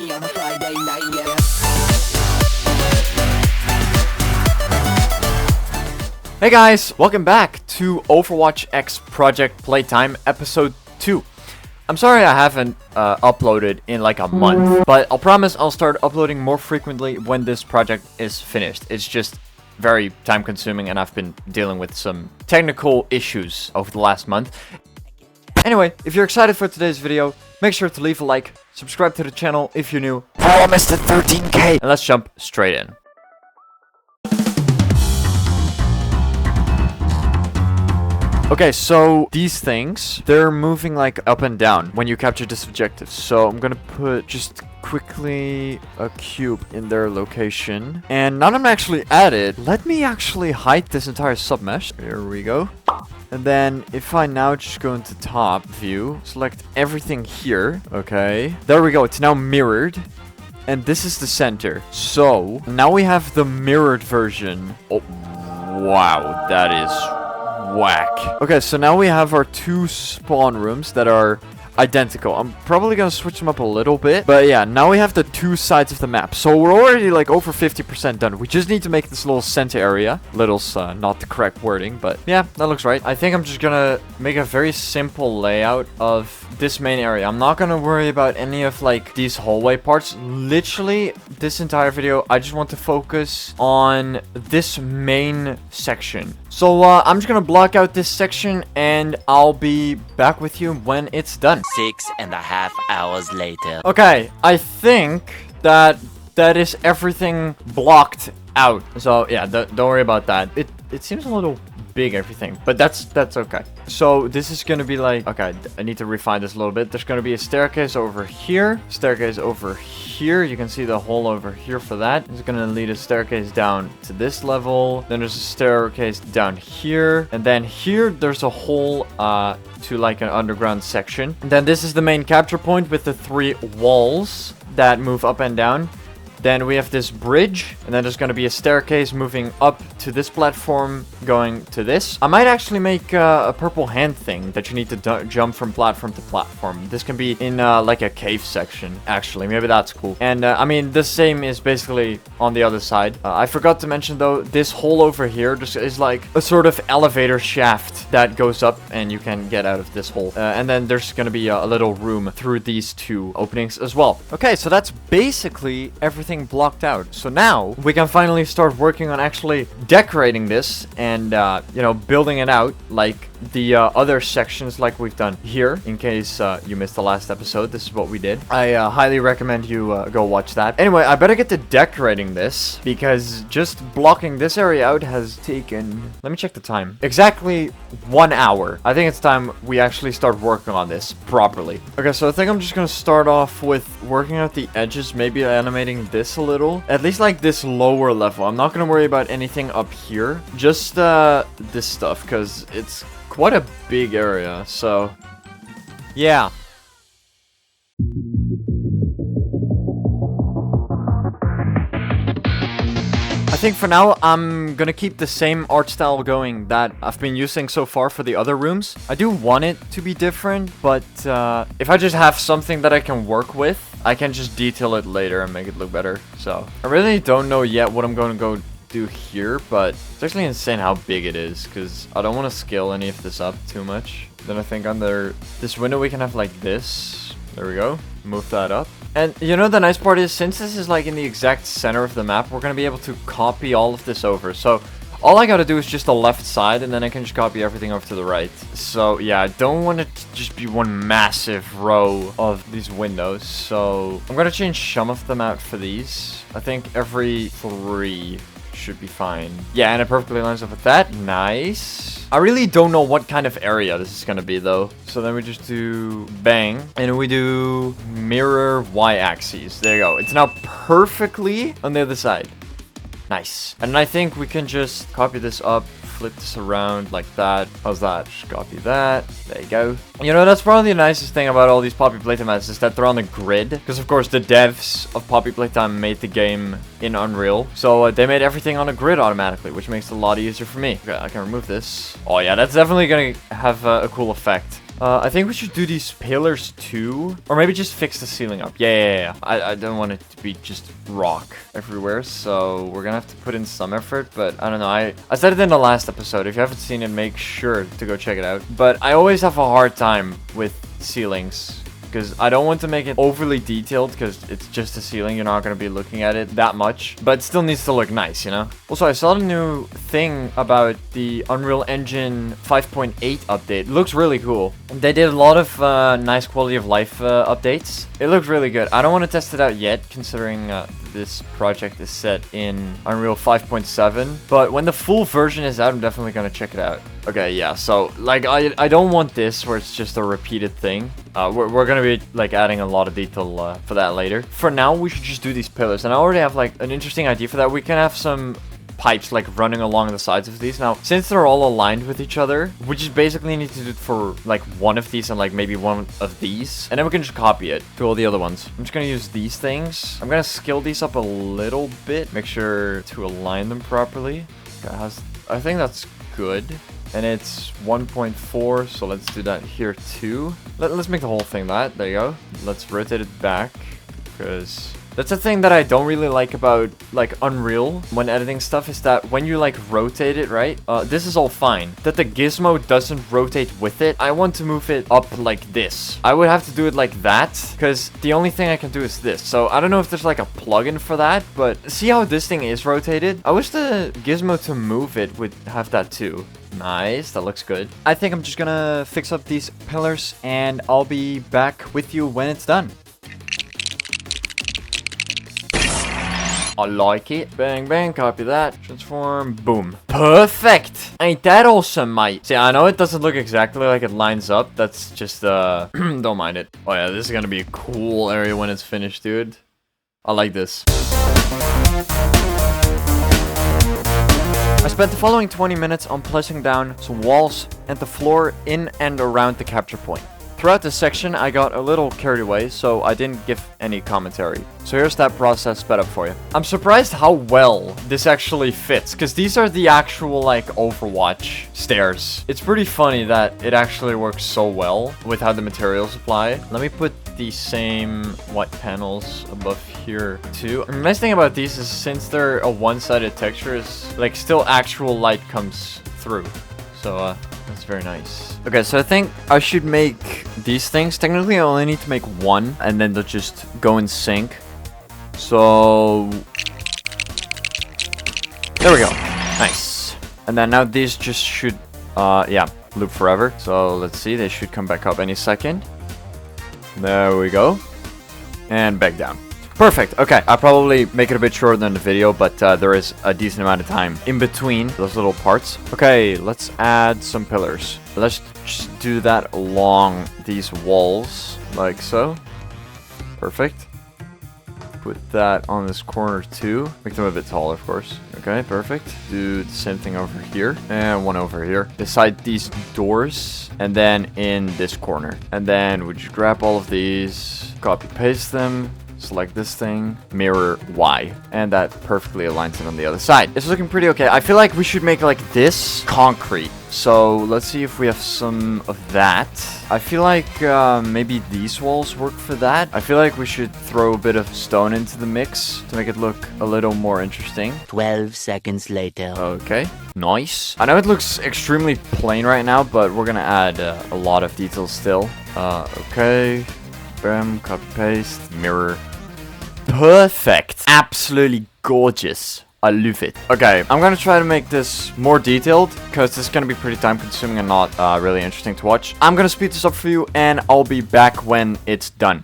party on a Friday night, yeah. Hey guys, welcome back to Overwatch X Project Playtime Episode 2. I'm sorry I haven't uploaded in like a month, but I'll promise I'll start uploading more frequently when this project is finished. It's just very time consuming and I've been dealing with some technical issues over the last month. Anyway, if you're excited for today's video, make sure to leave a like, subscribe to the channel if you're new. We're almost at 13k! And let's jump straight in. Okay, so these things, they're moving like up and down when you capture this objective. So I'm gonna put just quickly a cube in their location. And now that I'm actually at it, let me actually hide this entire submesh. Here we go. And then if I now just go into top view, select everything here. Okay, there we go. It's now mirrored. And this is the center. So now we have the mirrored version. Oh, wow, that is whack. Okay, so now we have our two spawn rooms that are identical. I'm probably gonna switch them up a little bit, but yeah, now we have the two sides of the map. So we're already like over 50% done. We just need to make this little center area. Little's not the correct wording, but yeah, that looks right. I think I'm just gonna make a very simple layout of this main area. I'm not gonna worry about any of like these hallway parts. Literally, this entire video, I just want to focus on this main section. So I'm just gonna block out this section and I'll be back with you when it's done. 6.5 hours later. Okay, I think that is everything blocked out. So yeah, don't worry about that. It seems a little big, everything, but that's okay. So this is gonna be like, okay, I need to refine this a little bit. There's gonna be a staircase over here, staircase over here. You can see the hole over here for that. It's gonna lead a staircase down to this level. Then there's a staircase down here, and then here there's a hole to like an underground section. And then this is the main capture point with the 3 walls that move up and down. Then we have this bridge, and then there's going to be a staircase moving up to this platform, going to this. I might actually make a purple hand thing that you need to jump from platform to platform. This can be in like a cave section, actually. Maybe that's cool. And I mean, the same is basically on the other side. I forgot to mention, though, this hole over here just is like a sort of elevator shaft that goes up, and you can get out of this hole. And then there's going to be a little room through these 2 openings as well. Okay, so that's basically everything blocked out. So now we can finally start working on actually decorating this and you know, building it out like the other sections like we've done here. In case you missed the last episode, this is what we did. I highly recommend you go watch that. Anyway, I better get to decorating this because just blocking this area out has taken, let me check the time, exactly 1 hour. I think it's time we actually start working on this properly. Okay, so I think I'm just gonna start off with working out the edges, maybe animating this a little, at least like this lower level. I'm not gonna worry about anything up here, just this stuff, because it's quite a big area. So yeah, I think for now I'm gonna keep the same art style going that I've been using so far for the other rooms. I do want it to be different, but if I just have something that I can work with, I can just detail it later and make it look better. So I really don't know yet what I'm going to go do here, but it's actually insane how big it is because I don't want to scale any of this up too much. Then I think under this window we can have like this. There we go. Move that up. And you know, the nice part is, since this is like in the exact center of the map, we're going to be able to copy all of this over. So all I got to do is just the left side, and then I can just copy everything over to the right. So yeah, I don't want it to just be one massive row of these windows. So I'm going to change some of them out for these. I think every 3 should be fine. Yeah, and it perfectly lines up with that. Nice. I really don't know what kind of area this is going to be, though. So then we just do bang, and we do mirror y-axis. There you go. It's now perfectly on the other side. Nice. And I think we can just copy this up, flip this around like that. How's that? Just copy that. There you go. You know, that's probably the nicest thing about all these Poppy Playtime ads is that they're on the grid. Because, of course, the devs of Poppy Playtime made the game in Unreal. So they made everything on a grid automatically, which makes it a lot easier for me. Okay, I can remove this. Oh, yeah, that's definitely going to have a cool effect. I think we should do these pillars too. Or maybe just fix the ceiling up. Yeah. I don't want it to be just rock everywhere. So we're gonna have to put in some effort. But I don't know. I said it in the last episode. If you haven't seen it, make sure to go check it out. But I always have a hard time with ceilings, because I don't want to make it overly detailed, because it's just a ceiling. You're not going to be looking at it that much, but it still needs to look nice, you know? Also, I saw the new thing about the Unreal Engine 5.8 update. It looks really cool. They did a lot of nice quality of life updates. It looks really good. I don't want to test it out yet, considering this project is set in Unreal 5.7, but when the full version is out, I'm definitely going to check it out. Okay, yeah, so, like, I don't want this where it's just a repeated thing. We're gonna be, like, adding a lot of detail for that later. For now, we should just do these pillars, and I already have, like, an interesting idea for that. We can have some pipes, like, running along the sides of these. Now, since they're all aligned with each other, we just basically need to do it for, like, one of these and, like, maybe one of these, and then we can just copy it to all the other ones. I'm just gonna use these things. I'm gonna scale these up a little bit, make sure to align them properly. I think that's good. And it's 1.4, so let's do that here too. Let's make the whole thing that. There you go. Let's rotate it back, because that's the thing that I don't really like about, like, Unreal when editing stuff, is that when you, like, rotate it, right? This is all fine. That the gizmo doesn't rotate with it. I want to move it up like this. I would have to do it like that, because the only thing I can do is this. So I don't know if there's, like, a plugin for that, but see how this thing is rotated? I wish the gizmo to move it would have that too. Nice, that looks good. I think I'm just gonna fix up these pillars, and I'll be back with you when it's done. I like it. Bang, bang, copy that. Transform, boom. Perfect! Ain't that awesome, mate? See, I know it doesn't look exactly like it lines up. That's just, don't mind it. Oh yeah, this is gonna be a cool area when it's finished, dude. I like this. I spent the following 20 minutes on placing down some walls and the floor in and around the capture point. Throughout this section, I got a little carried away, so I didn't give any commentary. So here's that process sped up for you. I'm surprised how well this actually fits, because these are the actual, like, Overwatch stairs. It's pretty funny that it actually works so well with how the materials apply. Let me put the same white panels above here too. The nice thing about these is, since they're a one-sided texture, is, like, still actual light comes through. So, that's very nice. Okay, so I think I should make these things. Technically, I only need to make one, and then they'll just go in sync. So, there we go. Nice. And then now these just should, yeah, loop forever. So, let's see. They should come back up any second. There we go. And back down. Perfect. Okay, I'll probably make it a bit shorter than the video, but there is a decent amount of time in between those little parts. Okay, let's add some pillars. Let's just do that along these walls, like so. Perfect. Put that on this corner too. Make them a bit taller, of course. Okay, perfect. Do the same thing over here. And one over here. Beside these doors. And then in this corner. And then we just grab all of these. Copy paste them. Select this thing, mirror Y, and that perfectly aligns it on the other side. It's looking pretty okay. I feel like we should make, like, this concrete. So let's see if we have some of that. I feel like maybe these walls work for that. I feel like we should throw a bit of stone into the mix to make it look a little more interesting. 12 seconds later. Okay, nice. I know it looks extremely plain right now, but we're gonna add a lot of details still. Okay, bam, copy paste, mirror. Perfect. Absolutely gorgeous. I love it. Okay, I'm gonna try to make this more detailed, because this is gonna be pretty time consuming and not really interesting to watch. I'm gonna speed this up for you, and I'll be back when it's done.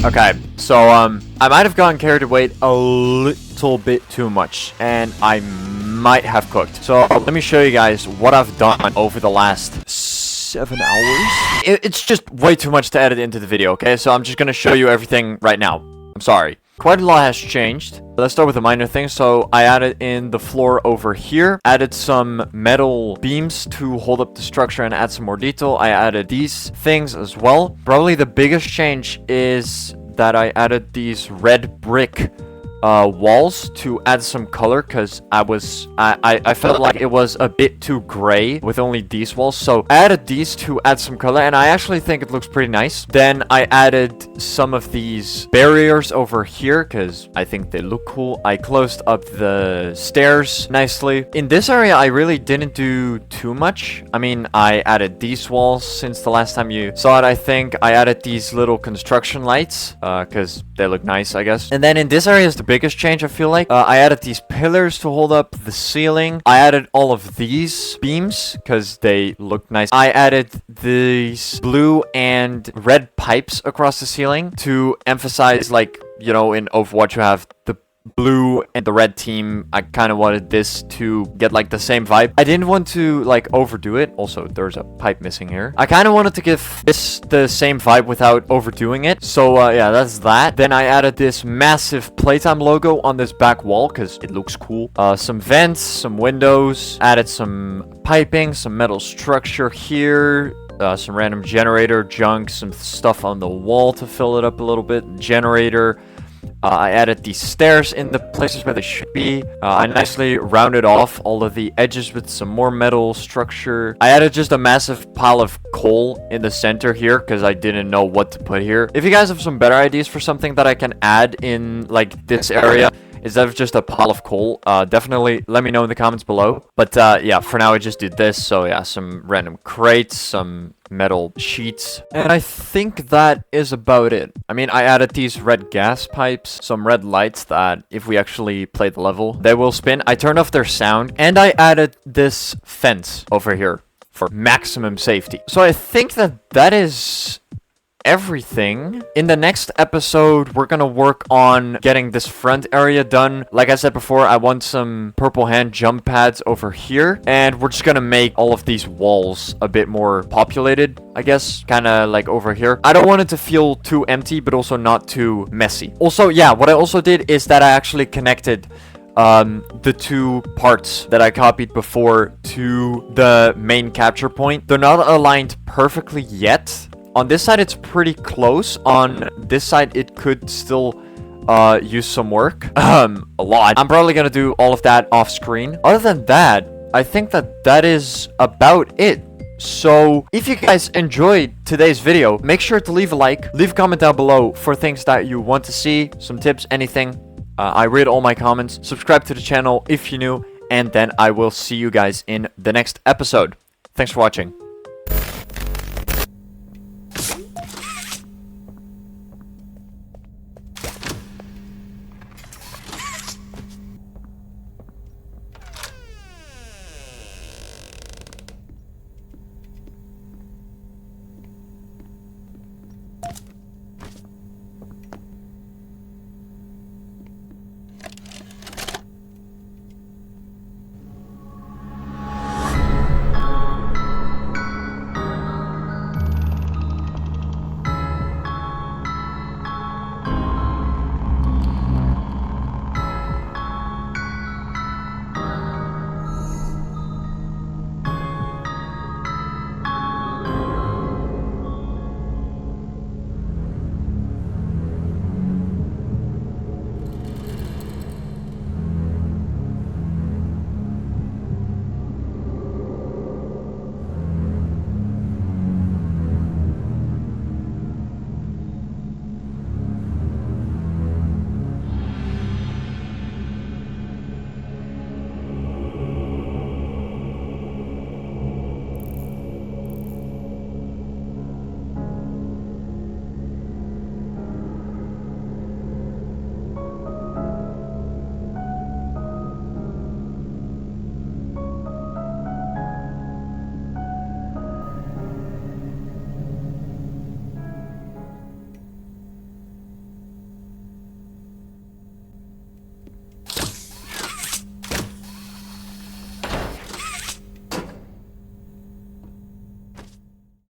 Okay, so I might have gotten carried away a little bit too much, and I might have cooked. So let me show you guys what I've done over the last 7 hours. It's just way too much to edit into the video, okay? So I'm just gonna show you everything right now. I'm sorry. Quite a lot has changed. Let's start with the minor things. So I added in the floor over here, added some metal beams to hold up the structure and add some more detail. I added these things as well. Probably the biggest change is that I added these red brick walls to add some color, because I felt like it was a bit too gray with only these walls. So I added these to add some color, and I actually think it looks pretty nice. Then I added some of these barriers over here because I think they look cool. I closed up the stairs nicely. In this area, I really didn't do too much. I mean, I added these walls since the last time you saw it. I think I added these little construction lights because they look nice, I guess. And then in this area is the biggest change, I feel like. I added these pillars to hold up the ceiling. I added all of these beams because they look nice. I added these blue and red pipes across the ceiling to emphasize, like, you know, in Overwatch you have the blue and the red team. I kind of wanted this to get like the same vibe. I didn't want to like overdo it. Also, there's a pipe missing here. I kind of wanted to give this the same vibe without overdoing it. So yeah, that's that. Then I added this massive Playtime logo on this back wall because it looks cool. Some vents, some windows, added some piping, some metal structure here. Some random generator junk, some stuff on the wall to fill it up a little bit. Generator. I added these stairs in the places where they should be. I nicely rounded off all of the edges with some more metal structure. I added just a massive pile of coal in the center here because I didn't know what to put here. If you guys have some better ideas for something that I can add in like this area instead of just a pile of coal, definitely let me know in the comments below. But yeah, for now I just did this. So yeah, some random crates, some metal sheets, and I think that is about it. I mean, I added these red gas pipes, some red lights that if we actually play the level, they will spin. I turned off their sound, and I added this fence over here for maximum safety. So I think that that is everything. In the next episode, we're gonna work on getting this front area done. Like I said before, I want some purple hand jump pads over here, and we're just gonna make all of these walls a bit more populated, I guess, kind of like over here. I don't want it to feel too empty, but also not too messy. Also, yeah, what I also did is that I actually connected the two parts that I copied before to the main capture point. They're not aligned perfectly yet. On this side, it's pretty close. On this side, it could still use some work. A lot. I'm probably gonna do all of that off screen. Other than that, I think that that is about it. So, if you guys enjoyed today's video, make sure to leave a like. Leave a comment down below for things that you want to see. Some tips, anything. I read all my comments. Subscribe to the channel if you're new. And then I will see you guys in the next episode. Thanks for watching.